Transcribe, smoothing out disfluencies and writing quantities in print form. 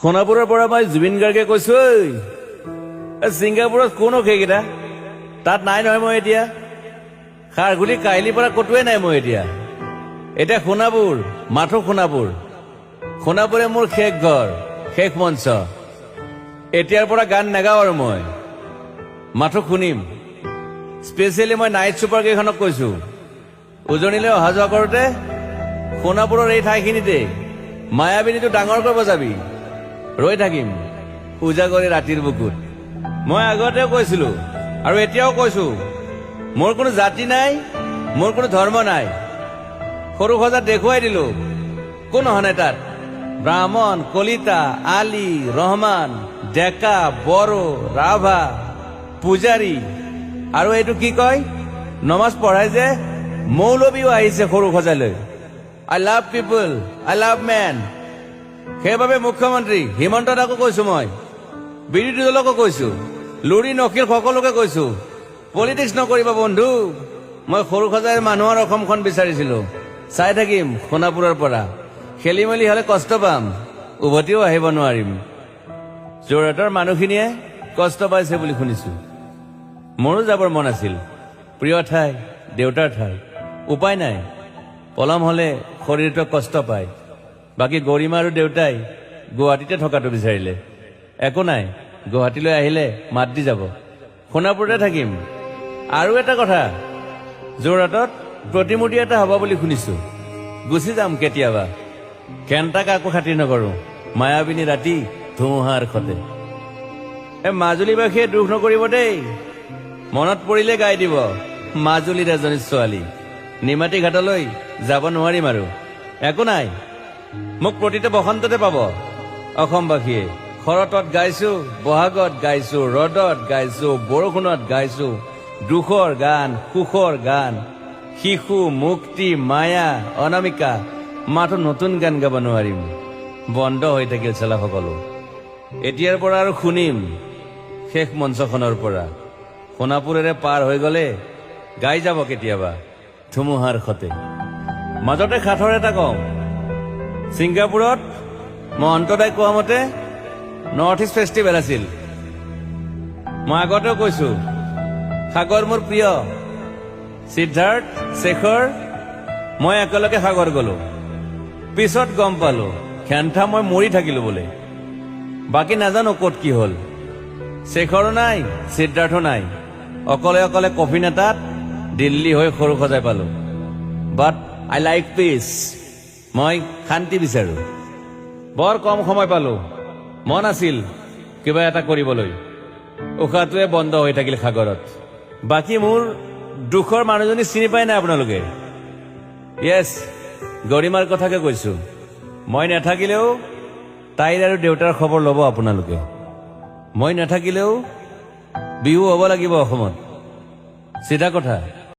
সোণাপুৰৰ পৰা মই জুবিন গাৰ্গে কৈছো ছিংগাপুৰত কোনো সেইকেইটা তাত নাই নহয় মই এতিয়া খাৰঘুলি কাহিলীৰ পৰা কতোৱে নাই মই এতিয়া সোণাপুৰ মাথো সোণাপুৰে মোৰ শেষ ঘৰ শেষ মঞ্চ এতিয়াৰ পৰা গান নাগাওঁ আৰু মই মাথো শুনিম স্পেচিয়েলি মই নাইট ছুপাৰ কেইখনক কৈছো উজনিলৈ অহা যোৱা কৰোঁতে সোণাপুৰৰ এই ঠাইখিনিতে মায়াবিনীটো ডাঙৰকৈ বজাবি ৰৈ থাকিম উজাগৰে ৰাতিৰ বুকুত মই আগতেও কৈছিলো আৰু এতিয়াও কৈছো মোৰ কোনো জাতি নাই মোৰ কোনো ধৰ্ম নাই সৰু সজাত দেখুৱাই দিলো কোন হনে তাত ব্ৰাহ্মণ কলিতা আলী ৰহমান ডেকা বড়ো ৰাভা পূজাৰী আৰু এইটো কি কয় নমাজ পঢ়াই যে মৌলবীও আহিছে সৰু সজালৈ I love people I love man সেইবাবে মুখ্যমন্ত্ৰী হিমন্ত দাকো কৈছো মই বিৰোধী দলকো কৈছো লুৰি নকিল সকলোকে কৈছো পলিটিক্স নকৰিবা বন্ধু মই সৰু সজাই মানুহৰ অসমখন বিচাৰিছিলো চাই থাকিম সোণাপুৰৰ পৰা খেলি মেলি হলে কষ্ট পাম উভতিও আহিব নোৱাৰিম যোৰহাটৰ মানুহখিনিয়ে কষ্ট পাইছে বুলি শুনিছো মোৰো যাবৰ মন আছিল প্ৰিয় ঠাই দেউতাৰ ঠাই উপায় নাই পলম হলে শৰীৰটো কষ্ট পায় বাকী গৰিমা আৰু দেউতাই গুৱাহাটীতে থকাটো বিচাৰিলে একো নাই গুৱাহাটীলৈ আহিলে মাত দি যাব সোণাপুৰতে থাকিম আৰু এটা কথা যোৰহাটত প্ৰতিমূৰ্তি এটা হ'ব বুলি শুনিছো গুচি যাম কেতিয়াবা কেণ্টা কাকো খাতিৰ নকৰো মায়াবিনী ৰাতি ধুমুহাৰ সতে মাজুলীবাসীয়ে দুখ নকৰিব দেই মনত পৰিলে গাই দিব মাজুলীৰ এজনী ছোৱালী নিমাতী ঘাটলৈ যাব নোৱাৰিম আৰু একো নাই মোক প্ৰতিটো বসন্ততে পাব অসমবাসীয়ে শৰতত গাইছো বহাগত গাইছো ৰদত গাইছো বৰষুণত গাইছো দুখৰ গান সুখৰ গান শিশু মুক্তি মায়া অনামিকা মাথো নতুন গান গাব নোৱাৰিম বন্ধ হৈ থাকিল চেলা সকলো এতিয়াৰ পৰা আৰু শুনিম শেষ মঞ্চখনৰ পৰা সোণাপুৰেৰে পাৰ হৈ গলে গাই যাব কেতিয়াবা ধুমুহাৰ সতে মাজতে সাঁথৰ এটা কওঁ ছিংগাপুৰত মহন্তদাই কোৱা মতে নৰ্থ ইষ্ট ফেষ্টিভেল আছিল মই আগতেও কৈছো সাগৰ মোৰ প্ৰিয় সিদ্ধাৰ্থ শেখৰ মই একেলগে সাগৰ গলো পিছত গম পালো খেন্থা মই মৰি থাকিলো বোলে বাকী নাজানো ক'ত কি হল শেখৰো নাই সিদ্ধাৰ্থ নাই অকলে অকলে কফি নেতাত দিল্লী হৈ সৰু সজাই পালো বাট আই লাইক পিচ মই শান্তি বিচাৰো বৰ কম সময় পালো মন আছিল কিবা এটা কৰিবলৈ উশাহটোৱে বন্ধ হৈ থাকিল সাগৰত বাকী মোৰ দুখৰ মানুহজনী চিনি পাই নাই আপোনালোকে য়েছ গৰিমাৰ কথাকে কৈছো মই নাথাকিলেও তাইৰ আৰু দেউতাৰ খবৰ ল'ব আপোনালোকে মই নাথাকিলেও বিহু হ'ব লাগিব অসমত চিধা কথা